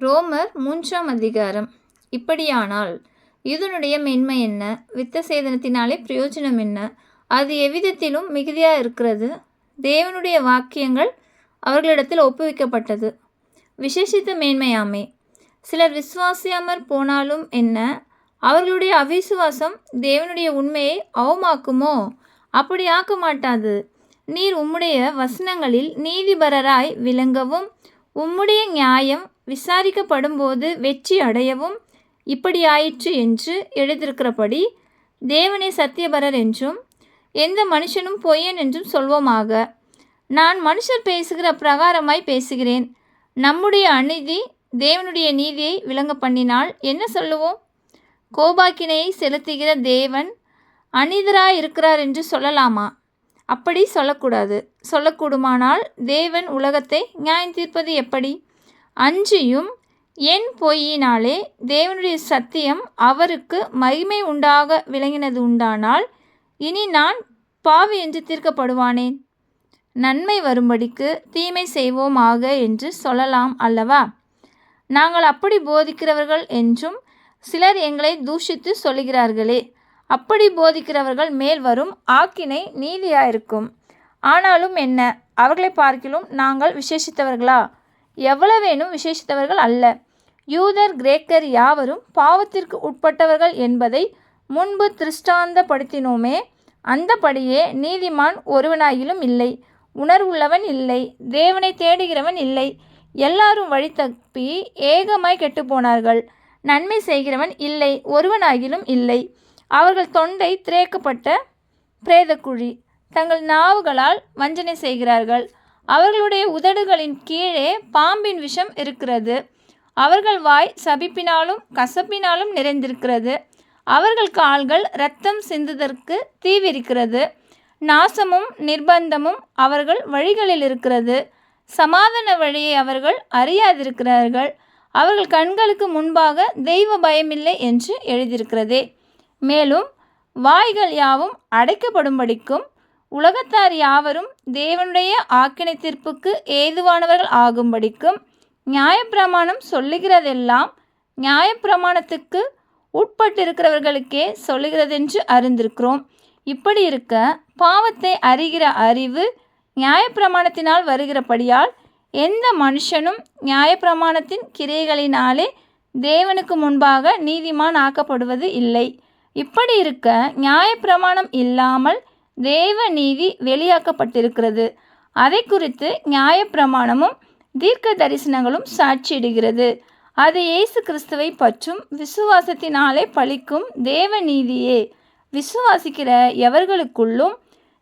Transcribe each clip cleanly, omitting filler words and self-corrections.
ரோமர் 3ஆம் அதிகாரம். இப்படியானால் யூதனுடைய மேன்மை என்ன? விருத்த சேதனத்தினாலே பிரயோஜனம் என்ன? அது எவ்விதத்திலும் மிகுதியாக இருக்கிறது. தேவனுடைய வாக்கியங்கள் அவர்களிடத்தில் ஒப்புவிக்கப்பட்டது. விசேஷித்த மேன்மையாமே. சிலர் விசுவாசியாமற் போனாலும் என்ன? அவர்களுடைய அவிசுவாசம் தேவனுடைய உண்மையை அவமாக்குமோ? அப்படி ஆக்க மாட்டாது. நீர் உம்முடைய வசனங்களில் நீதிபரராய் விளங்கவும் உம்முடைய நியாயம் விசாரிக்கப்படும்போது வெற்றி அடையவும் இப்படியாயிற்று என்று எழுதியிருக்கிறபடி தேவனே சத்தியபரர் என்றும் எந்த மனுஷனும் பொய்யன் என்றும் சொல்வோமாக. நான் மனுஷர் பேசுகிற பிரகாரமாய் பேசுகிறேன். நம்முடைய அநீதி தேவனுடைய நீதியை விளங்க பண்ணினால் என்ன சொல்லுவோம்? கோபாக்கினையை செலுத்துகிற தேவன் அநீதராயிருக்கிறார் என்று சொல்லலாமா? அப்படி சொல்லக்கூடாது. சொல்லக்கூடுமானால் தேவன் உலகத்தை நியாயம் தீர்ப்பது எப்படி? அன்றியும் என் பொய்யினாலே தேவனுடைய சத்தியம் அவருக்கு மகிமை உண்டாக விளங்கினது உண்டானால் இனி நான் பாவி என்று தீர்க்கப்படுவானேன்? நன்மை வரும்படிக்கு தீமை செய்வோமாக என்று சொல்லலாம் அல்லவா? நாங்கள் அப்படி போதிக்கிறவர்கள் என்றும் சிலர் எங்களை தூஷித்து சொல்லுகிறார்களே. அப்படி போதிக்கிறவர்கள் மேல் வரும் ஆக்கினை நீதியாயிருக்கும். ஆனாலும் என்ன, அவர்களை பார்க்கிலும் நாங்கள் விசேஷித்தவர்களா? எவ்வளவேனும் விசேஷித்தவர்கள் அல்ல. யூதர் கிரேக்கர் யாவரும் பாவத்திற்கு உட்பட்டவர்கள் என்பதை முன்பு திருஷ்டாந்தப்படுத்தினோமே. அந்தபடியே நீதிமான் ஒருவனாயிலும் இல்லை, உணர்வுள்ளவன் இல்லை, தேவனை தேடுகிறவன் இல்லை. எல்லாரும் வழி தப்பி ஏகமாய் கெட்டுப்போனார்கள். நன்மை செய்கிறவன் இல்லை, ஒருவனாகிலும் இல்லை. அவர்கள் தொண்டை திரேக்கப்பட்ட பிரேதக்குழி. தங்கள் நாவுகளால் வஞ்சனை செய்கிறார்கள். அவர்களுடைய உதடுகளின் கீழே பாம்பின் விஷம் இருக்கிறது. அவர்கள் வாய் சபிப்பினாலும் கசப்பினாலும் நிறைந்திருக்கிறது. அவர்கள் கால்கள் இரத்தம் சிந்துதற்கு தீவிரிக்கிறது. நாசமும் நிர்பந்தமும் அவர்கள் வழிகளில் இருக்கிறது. சமாதான வழியை அவர்கள் அறியாதிருக்கிறார்கள். அவர்கள் கண்களுக்கு முன்பாக தெய்வ பயமில்லை என்று எழுதியிருக்கிறதே. மேலும் வாய்கள் யாவும் அடைக்கப்படும்படிக்கும் உலகத்தார் யாவரும் தேவனுடைய ஆக்கினை தீர்ப்புக்கு ஏதுவானவர்கள் ஆகும்படிக்கும் நியாயப்பிரமாணம் சொல்லுகிறதெல்லாம் நியாயப்பிரமாணத்துக்கு உட்பட்டிருக்கிறவர்களுக்கே சொல்லுகிறதென்று அறிந்திருக்கிறோம். இப்படி இருக்க பாவத்தை அறிகிற அறிவு நியாயப்பிரமாணத்தினால் வருகிறபடியால் எந்த மனுஷனும் நியாயப்பிரமாணத்தின் கிரியைகளினாலே தேவனுக்கு முன்பாக நீதிமான் ஆக்கப்படுவது இல்லை. இப்படி இருக்க நியாயப்பிரமாணம் இல்லாமல் தேவ நீதி வெளியாக்கப்பட்டிருக்கிறது. அதை குறித்து நியாயப்பிரமாணமும் தீர்க்க தரிசனங்களும் சாட்சியிடுகிறது. அது இயேசு கிறிஸ்துவை பற்றும் விசுவாசத்தினாலே பலிக்கும் தேவ நீதியே. விசுவாசிக்கிற எவர்களுக்குள்ளும்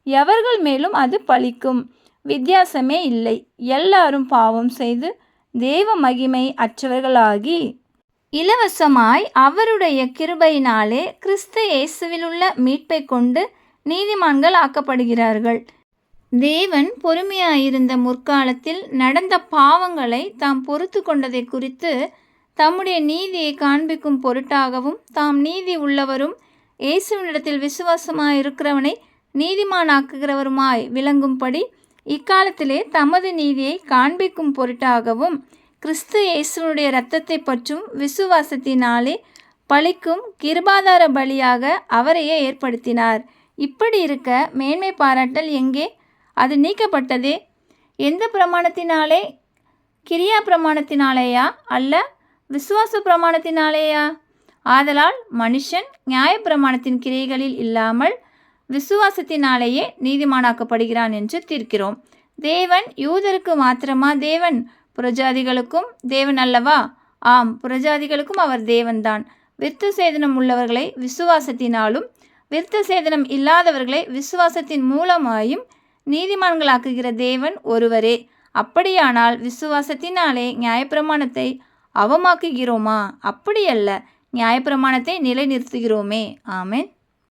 எவர்கள் மேலும் அது பலிக்கும். வித்தியாசமே இல்லை. எல்லாரும் பாவம் செய்து தேவ மகிமை அற்றவர்களாகி இலவசமாய் அவருடைய கிருபையினாலே கிறிஸ்து இயேசுவிலுள்ள மீட்பை கொண்டு நீதிமான்கள் ஆக்கப்படுகிறார்கள். தேவன் பொறுமையாயிருந்த முற்காலத்தில் நடந்த பாவங்களை தாம் பொறுத்து கொண்டதை குறித்து தம்முடைய நீதியை காண்பிக்கும் பொருட்டாகவும் தாம் நீதி உள்ளவரும் இயேசுவினிடத்தில் விசுவாசமாயிருக்கிறவனை நீதிமானாக்குகிறவருமாய் விளங்கும்படி இக்காலத்திலே தமது நீதியை காண்பிக்கும் பொருட்டாகவும் கிறிஸ்து இயேசுனுடைய இரத்தத்தை பற்றும் விசுவாசத்தினாலே பலிக்கும் கிருபாதார பலியாக அவரையே ஏற்படுத்தினார். இப்படி இருக்க மேன்மை பாராட்டல் எங்கே? அது நீக்கப்பட்டதே. எந்த பிரமாணத்தினாலே? கிரியா பிரமாணத்தினாலேயா? அல்ல, விசுவாச பிரமாணத்தினாலேயா? ஆதலால் மனுஷன் நியாயப்பிரமாணத்தின் கிரியைகளில் இல்லாமல் விசுவாசத்தினாலேயே நீதிமானாக்கப்படுகிறான் என்று தீர்க்கிறோம். தேவன் யூதருக்கு மாத்திரமா தேவன்? புறஜாதிகளுக்கும் தேவன் அல்லவா? ஆம், புறஜாதிகளுக்கும் அவர் தேவன்தான். விருத்த சேதனம் உள்ளவர்களை விசுவாசத்தினாலும் விருத்த சேதனம் இல்லாதவர்களை விசுவாசத்தின் மூலமாயும் நீதிமான்களாக்குகிற தேவன் ஒருவரே. அப்படியானால் விசுவாசத்தினாலே நியாயப்பிரமாணத்தை அவமாக்குகிறோமா? அப்படியல்ல, நியாயப்பிரமாணத்தை நிலைநிறுத்துகிறோமே. ஆமென்.